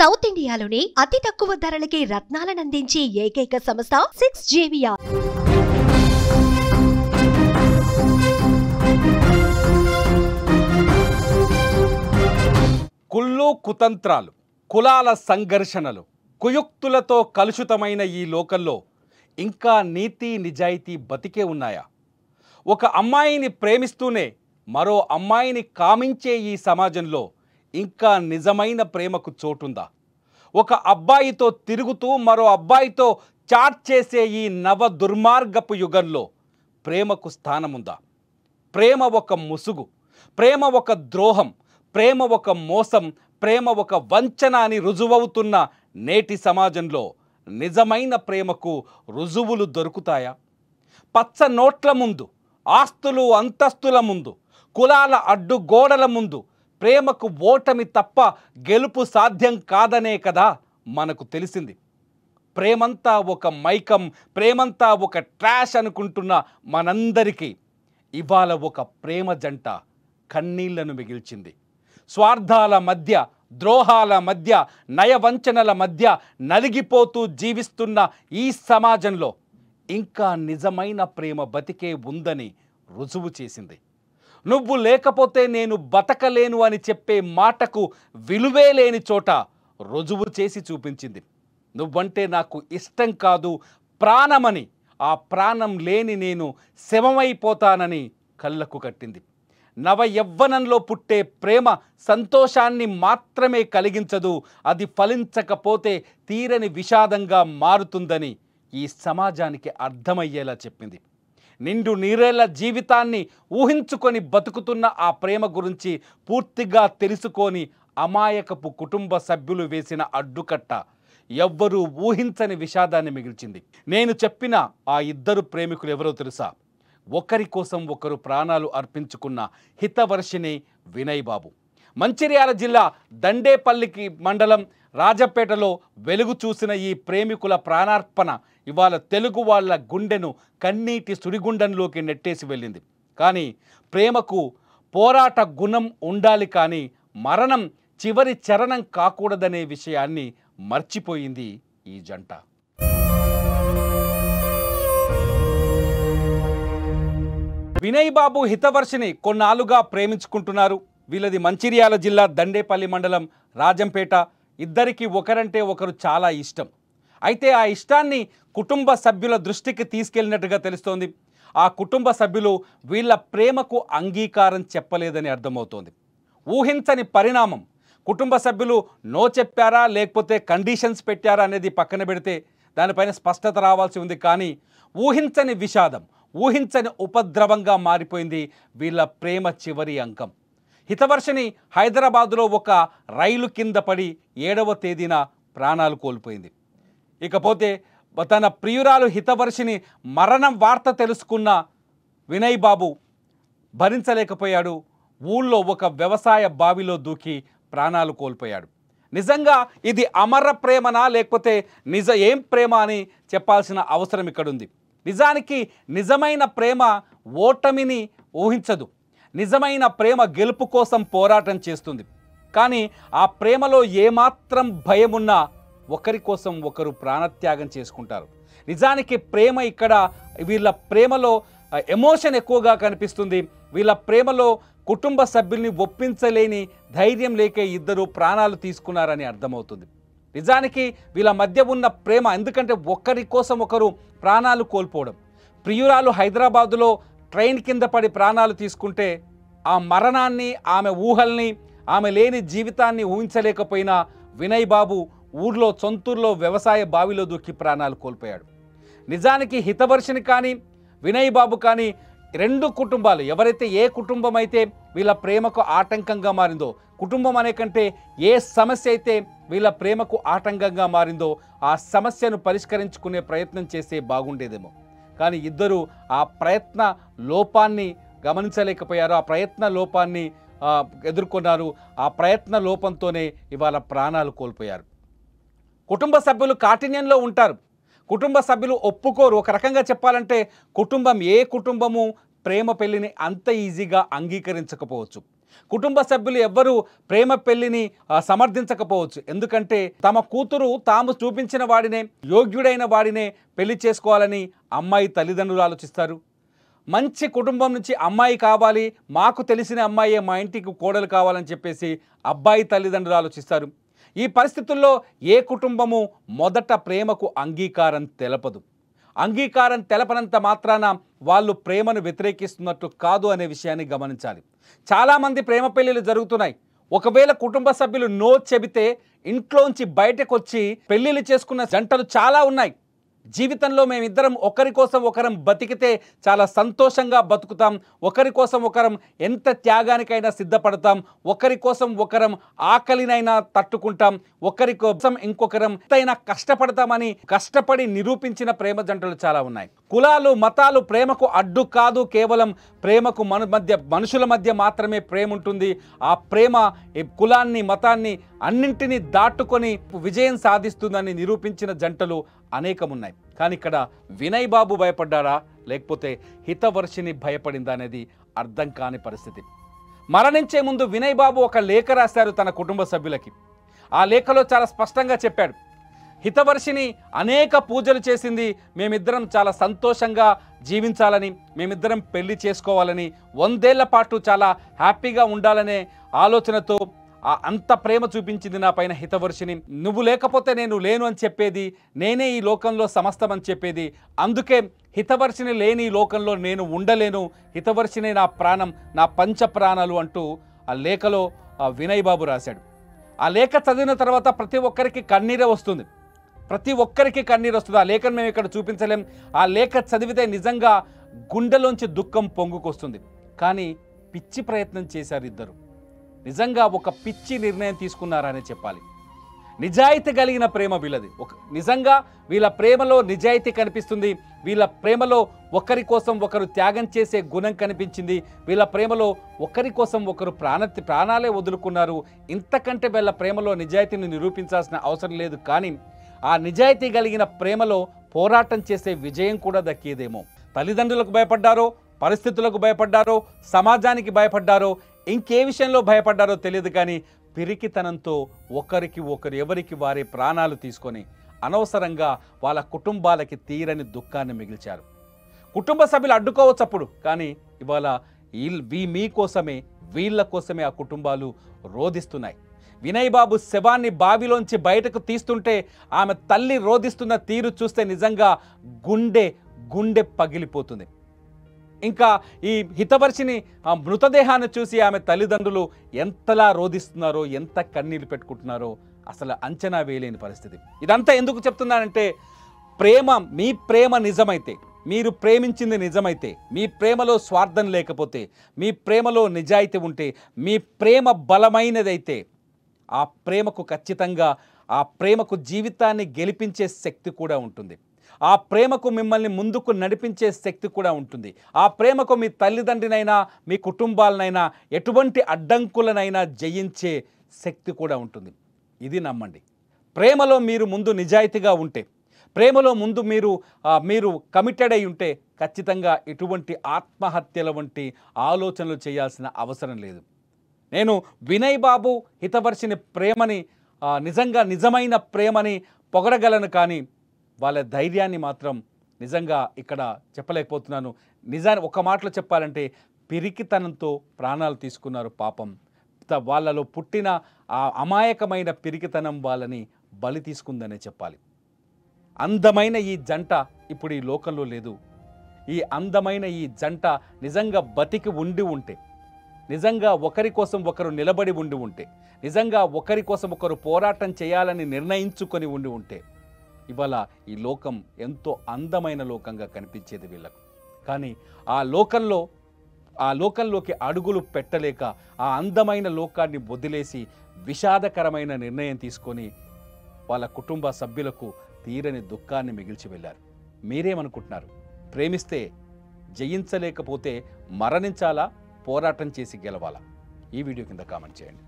South ఇండియాలోనే అతి తక్కువ ధరలకి రత్నాలనందించే ఏకైక సంస్థ 6JVR. కుళ్ళు కుతంత్రాలు, కులాల సంఘర్షణలు, కుయుక్తులతో కలుషితమైన ఈ లోకంలో ఇంకా నీతి నిజాయితీ బతికే ఉన్నాయా? ఒక అమ్మాయిని ప్రేమిస్తూనే మరో అమ్మాయిని కామించే ఈ సమాజంలో ఇంకా నిజమైన ప్రేమకు చోటుందా? ఒక అబ్బాయితో తిరుగుతూ మరో అబ్బాయితో చాట్ చేసే ఈ నవ దుర్మార్గపు యుగంలో ప్రేమకు స్థానముందా? ప్రేమ ఒక ముసుగు, ప్రేమ ఒక ద్రోహం, ప్రేమ ఒక మోసం, ప్రేమ ఒక వంచన అని రుజువవుతున్న నేటి సమాజంలో నిజమైన ప్రేమకు రుజువులు దొరుకుతాయా? పచ్చ నోట్ల ముందు, ఆస్తులు అంతస్తుల ముందు, కులాల అడ్డుగోడల ముందు ప్రేమకు ఓటమి తప్ప గెలుపు సాధ్యం కాదనే కదా మనకు తెలిసింది. ప్రేమంతా ఒక మైకం, ప్రేమంతా ఒక ట్రాష్ అనుకుంటున్న మనందరికీ ఇవాళ ఒక ప్రేమ జంట కన్నీళ్లను మిగిల్చింది. స్వార్థాల మధ్య, ద్రోహాల మధ్య, నయవంచనల మధ్య నలిగిపోతూ జీవిస్తున్న ఈ సమాజంలో ఇంకా నిజమైన ప్రేమ బతికే ఉందని రుజువు చేసింది. నువ్వు లేకపోతే నేను బతకలేను అని చెప్పే మాటకు విలువే లేని చోట రుజువు చేసి చూపించింది. నువ్వంటే నాకు ఇష్టం కాదు, ప్రాణమని, ఆ ప్రాణం లేని నేను శవమైపోతానని కళ్ళకు కట్టింది. నవ యవ్వనంలో పుట్టే ప్రేమ సంతోషాన్ని మాత్రమే కలిగించదు, అది ఫలించకపోతే తీరని విషాదంగా మారుతుందని ఈ సమాజానికి అర్థమయ్యేలా చెప్పింది. నిండు నీరేళ్ల జీవితాన్ని ఊహించుకొని బతుకుతున్న ఆ ప్రేమ గురించి పూర్తిగా తెలుసుకొని అమాయకపు కుటుంబ సభ్యులు వేసిన అడ్డుకట్ట ఎవ్వరూ ఊహించని విషాదాన్ని మిగిల్చింది. నేను చెప్పిన ఆ ఇద్దరు ప్రేమికులు ఎవరో తెలుసా? ఒకరి కోసం ఒకరు ప్రాణాలు అర్పించుకున్న హితవర్షిణి, వినయ్ బాబు. మంచిర్యాల జిల్లా దండేపల్లికి మండలం రాజపేటలో వెలుగు చూసిన ఈ ప్రేమికుల ప్రాణార్పణ ఇవాళ తెలుగు వాళ్ళ గుండెను కన్నీటి సుడిగుండంలోకి నెట్టేసి వెళ్ళింది. కానీ ప్రేమకు పోరాట గుణం ఉండాలి, కానీ మరణం చివరి చరణం కాకూడదనే విషయాన్ని మర్చిపోయింది ఈ జంట. వినయ్ బాబు, హితవర్షిని కొన్నాళ్ళుగా ప్రేమించుకుంటున్నారు. వీళ్ళది మంచిర్యాల జిల్లా దండేపల్లి మండలం రాజంపేట. ఇద్దరికి ఒకరంటే ఒకరు చాలా ఇష్టం. అయితే ఆ ఇష్టాన్ని కుటుంబ సభ్యుల దృష్టికి తీసుకెళ్ళినట్టుగా తెలుస్తోంది. ఆ కుటుంబ సభ్యులు వీళ్ళ ప్రేమకు అంగీకారం చెప్పలేదని అర్థమవుతోంది. ఊహించని పరిణామం. కుటుంబ సభ్యులు నో చెప్పారా లేకపోతే కండిషన్స్ పెట్టారా అనేది పక్కన పెడితే దానిపైన స్పష్టత రావాల్సి ఉంది. కానీ ఊహించని విషాదం, ఊహించని ఉపద్రవంగా మారిపోయింది వీళ్ళ ప్రేమ చివరి అంకం. హితవర్షిని హైదరాబాదులో ఒక రైలు కింద పడి 7వ తేదీన ప్రాణాలు కోల్పోయింది. ఇకపోతే తన ప్రియురాలు హితవర్షిని మరణం వార్త తెలుసుకున్న వినయ్ బాబు భరించలేకపోయాడు. ఊళ్ళో ఒక వ్యవసాయ బావిలో దూకి ప్రాణాలు కోల్పోయాడు. నిజంగా ఇది అమర ప్రేమనా లేకపోతే ఏం ప్రేమ అని చెప్పాల్సిన అవసరం ఇక్కడుంది. నిజానికి నిజమైన ప్రేమ ఓటమిని ఊహించదు. నిజమైన ప్రేమ గెలుపు కోసం పోరాటం చేస్తుంది. కానీ ఆ ప్రేమలో ఏమాత్రం భయమున్నా ఒకరి కోసం ఒకరు ప్రాణత్యాగం చేసుకుంటారు. నిజానికి ప్రేమ ఇక్కడ వీళ్ళ ప్రేమలో ఎమోషన్ ఎక్కువగా కనిపిస్తుంది. వీళ్ళ ప్రేమలో కుటుంబ సభ్యుల్ని ఒప్పించలేని ధైర్యం లేక ఇద్దరు ప్రాణాలు తీసుకున్నారని అర్థమవుతుంది. నిజానికి వీళ్ళ మధ్య ఉన్న ప్రేమ, ఎందుకంటే ఒకరి కోసం ఒకరు ప్రాణాలు కోల్పోవడం. ప్రియురాలు హైదరాబాదులో ట్రైన్ కింద పడి ప్రాణాలు తీసుకుంటే ఆ మరణాన్ని, ఆమె ఊహల్ని, ఆమె లేని జీవితాన్ని ఊహించలేకపోయినా వినయ్ బాబు ఊర్లో సొంతూరులో వ్యవసాయ బావిలో దూకి ప్రాణాలు కోల్పోయాడు. నిజానికి హితవర్షిని కానీ వినయ్ బాబు కానీ రెండు కుటుంబాలు, ఎవరైతే ఏ కుటుంబం అయితే వీళ్ళ ప్రేమకు ఆటంకంగా మారిందో, కుటుంబం అనే కంటే ఏ సమస్య అయితే వీళ్ళ ప్రేమకు ఆటంకంగా మారిందో ఆ సమస్యను పరిష్కరించుకునే ప్రయత్నం చేస్తే బాగుండేదేమో. కానీ ఇద్దరు ఆ ప్రయత్న లోపాన్ని గమనించలేకపోయారు. ఆ ప్రయత్న లోపాన్ని ఎదుర్కొన్నారు. ఆ ప్రయత్న లోపంతోనే ఇవాళ ప్రాణాలు కోల్పోయారు. కుటుంబ సభ్యులు కాఠిన్యంలో ఉంటారు. కుటుంబ సభ్యులు ఒప్పుకోరు. ఒక రకంగా చెప్పాలంటే కుటుంబం, ఏ కుటుంబము ప్రేమ పెళ్లిని అంత ఈజీగా అంగీకరించకపోవచ్చు. కుటుంబ సభ్యులు ఎవ్వరూ ప్రేమ పెళ్లిని సమర్థించకపోవచ్చు. ఎందుకంటే తమ కూతురు తాము చూపించిన వాడినే, యోగ్యుడైన వాడినే పెళ్లి చేసుకోవాలని అమ్మాయి తల్లిదండ్రులు ఆలోచిస్తారు. మంచి కుటుంబం నుంచి అమ్మాయి కావాలి, మాకు తెలిసిన అమ్మాయే మా ఇంటికి కోడలు కావాలని చెప్పేసి అబ్బాయి తల్లిదండ్రులు ఆలోచిస్తారు. ఈ పరిస్థితుల్లో ఏ కుటుంబము మొదట ప్రేమకు అంగీకారం తెలపదు. అంగీకారం తెలపనంత మాత్రాన వాళ్ళు ప్రేమను వ్యతిరేకిస్తున్నట్టు కాదు అనే విషయాన్ని గమనించాలి. చాలామంది ప్రేమ పెళ్ళిళ్ళు జరుగుతున్నాయి. ఒకవేళ కుటుంబ సభ్యులు నో చెబితే ఇంట్లోంచి బయటకు వచ్చి పెళ్ళిళ్ళు చేసుకున్న జంటలు చాలా ఉన్నాయి. జీవితంలో మేమిద్దరం ఒకరి కోసం ఒకరం బతికితే చాలా సంతోషంగా బతుకుతాం, ఒకరి కోసం ఒకరం ఎంత త్యాగానికైనా సిద్ధపడతాం, ఒకరి కోసం ఒకరం ఆకలినైనా తట్టుకుంటాం, ఒకరి కోసం ఇంకొకరం ఎంతైనా కష్టపడతామని కష్టపడి నిరూపించిన ప్రేమ జంటలు చాలా ఉన్నాయి. కులాలు మతాలు ప్రేమకు అడ్డు కాదు, కేవలం ప్రేమకు మనుషుల మధ్య మాత్రమే ప్రేమ ఉంటుంది. ఆ ప్రేమ కులాన్ని మతాన్ని అన్నింటినీ దాటుకొని విజయం సాధిస్తుందని నిరూపించిన జంటలు అనేకమున్నాయి. కానీ ఇక్కడ వినయ్ బాబు భయపడ్డారా లేకపోతే హితవర్షిని భయపడిందా అనేది అర్థం కాని పరిస్థితి. మరణించే ముందు వినయ్ బాబు ఒక లేఖ రాశారు తన కుటుంబ సభ్యులకి. ఆ లేఖలో చాలా స్పష్టంగా చెప్పాడు, హితవర్షిని అనేక పూజలు చేసింది, మేమిద్దరం చాలా సంతోషంగా జీవించాలని, మేమిద్దరం పెళ్లి చేసుకోవాలని, 100 ఏళ్ల పాటు చాలా హ్యాపీగా ఉండాలనే ఆలోచనతో అంత ప్రేమ చూపించింది నా పైన హితవర్షిని. నువ్వు లేకపోతే నేను లేను అని చెప్పేది, నేనే ఈ లోకంలో సమస్తమని చెప్పేది. అందుకే హితవర్షిని లేని ఈ లోకంలో నేను ఉండలేను, హితవర్షిని నా ప్రాణం, నా పంచ ప్రాణాలు అంటూ ఆ లేఖలో వినయ్ బాబు రాశాడు. ఆ లేఖ చదివిన తర్వాత ప్రతి ఒక్కరికి కన్నీరే వస్తుంది. ప్రతి ఒక్కరికి కన్నీరు వస్తుంది. ఆ లేఖను మేము ఇక్కడ చూపించలేం. ఆ లేఖ చదివితే నిజంగా గుండెలోంచి దుఃఖం పొంగుకొస్తుంది. కానీ పిచ్చి ప్రయత్నం చేశారు ఇద్దరు. నిజంగా ఒక పిచ్చి నిర్ణయం తీసుకున్నారనే చెప్పాలి. నిజాయితీ కలిగిన ప్రేమ వీళ్ళది. నిజంగా వీళ్ళ ప్రేమలో నిజాయితీ కనిపిస్తుంది. వీళ్ళ ప్రేమలో ఒకరి కోసం ఒకరు త్యాగం చేసే గుణం కనిపించింది. వీళ్ళ ప్రేమలో ఒకరి కోసం ఒకరు ప్రాణాలే వదులుకున్నారు. ఇంతకంటే వీళ్ళ ప్రేమలో నిజాయితీని నిరూపించాల్సిన అవసరం లేదు. కానీ ఆ నిజాయితీ కలిగిన ప్రేమలో పోరాటం చేసే విజయం కూడా దక్కేదేమో. తల్లిదండ్రులకు భయపడ్డారో, పరిస్థితులకు భయపడ్డారో, సమాజానికి భయపడ్డారో, ఇంకే విషయంలో భయపడ్డారో తెలియదు. కానీ పిరికితనంతో ఒకరికి ఒకరు ఎవరికి వారే ప్రాణాలు తీసుకొని అనవసరంగా వాళ్ళ కుటుంబాలకి తీరని దుఃఖాన్ని మిగిల్చారు. కుటుంబ సభ్యులు అడ్డుకోవచ్చు అప్పుడు, కానీ ఇవాళ మీకోసమే వీళ్ళ కోసమే ఆ కుటుంబాలు రోధిస్తున్నాయి. వినయ్ బాబు శవాన్ని బావిలోంచి బయటకు తీస్తుంటే ఆమె తల్లి రోధిస్తున్న తీరు చూస్తే నిజంగా గుండె పగిలిపోతుంది. ఇంకా ఈ హితవర్షిని మృతదేహాన్ని చూసి ఆమె తల్లిదండ్రులు ఎంతలా రోధిస్తున్నారో, ఎంత కన్నీళ్లు పెట్టుకుంటున్నారో అసలు అంచనా వేయలేని పరిస్థితి. ఇదంతా ఎందుకు చెప్తున్నానంటే, మీ ప్రేమ నిజమైతే, మీరు ప్రేమించింది నిజమైతే, మీ ప్రేమలో స్వార్థం లేకపోతే, మీ ప్రేమలో నిజాయితీ ఉంటే, మీ ప్రేమ బలమైనదైతే ఆ ప్రేమకు ఖచ్చితంగా ఆ ప్రేమకు జీవితాన్ని గెలిపించే శక్తి కూడా ఉంటుంది. ఆ ప్రేమకు మిమ్మల్ని ముందుకు నడిపించే శక్తి కూడా ఉంటుంది. ఆ ప్రేమకు మీ తల్లిదండ్రినైనా మీ కుటుంబాలనైనా ఎటువంటి అడ్డంకులనైనా జయించే శక్తి కూడా ఉంటుంది. ఇది నమ్మండి. ప్రేమలో మీరు ముందు నిజాయితీగా ఉంటే, ప్రేమలో ముందు మీరు కమిటెడ్ అయి ఉంటే ఖచ్చితంగా ఎటువంటి ఆత్మహత్యల వంటి ఆలోచనలు చేయాల్సిన అవసరం లేదు. నేను వినయ్ బాబు హితవర్షిని ప్రేమని నిజమైన ప్రేమని పొగడగలను, కానీ వాళ్ళ ధైర్యాన్ని మాత్రం నిజంగా ఇక్కడ చెప్పలేకపోతున్నాను. నిజాన్ని ఒక మాటలో చెప్పాలంటే పిరికితనంతో ప్రాణాలు తీసుకున్నారు పాపం. వాళ్ళలో పుట్టిన ఆ అమాయకమైన పిరికితనం వాళ్ళని బలి తీసుకుందనే చెప్పాలి. అందమైన ఈ జంట ఇప్పుడు ఈ లోకంలో లేదు. ఈ అందమైన ఈ జంట నిజంగా బతికి ఉంటే, నిజంగా ఒకరి కోసం ఒకరు నిలబడి ఉంటే, నిజంగా ఒకరి కోసం ఒకరు పోరాటం చేయాలని నిర్ణయించుకొని ఉంటే ఇవాళ ఈ లోకం ఎంతో అందమైన లోకంగా కనిపించేది వీళ్ళకు. కానీ ఆ లోకంలోకి అడుగులు పెట్టలేక ఆ అందమైన లోకాన్ని వదిలేసి విషాదకరమైన నిర్ణయం తీసుకొని వాళ్ళ కుటుంబ సభ్యులకు తీరని దుఃఖాన్ని మిగిల్చి వెళ్ళారు. మీరేమనుకుంటున్నారు? ప్రేమిస్తే జయించలేకపోతే మరణించాలా, పోరాటం చేసి గెలవాలా? ఈ వీడియో కింద కామెంట్ చేయండి.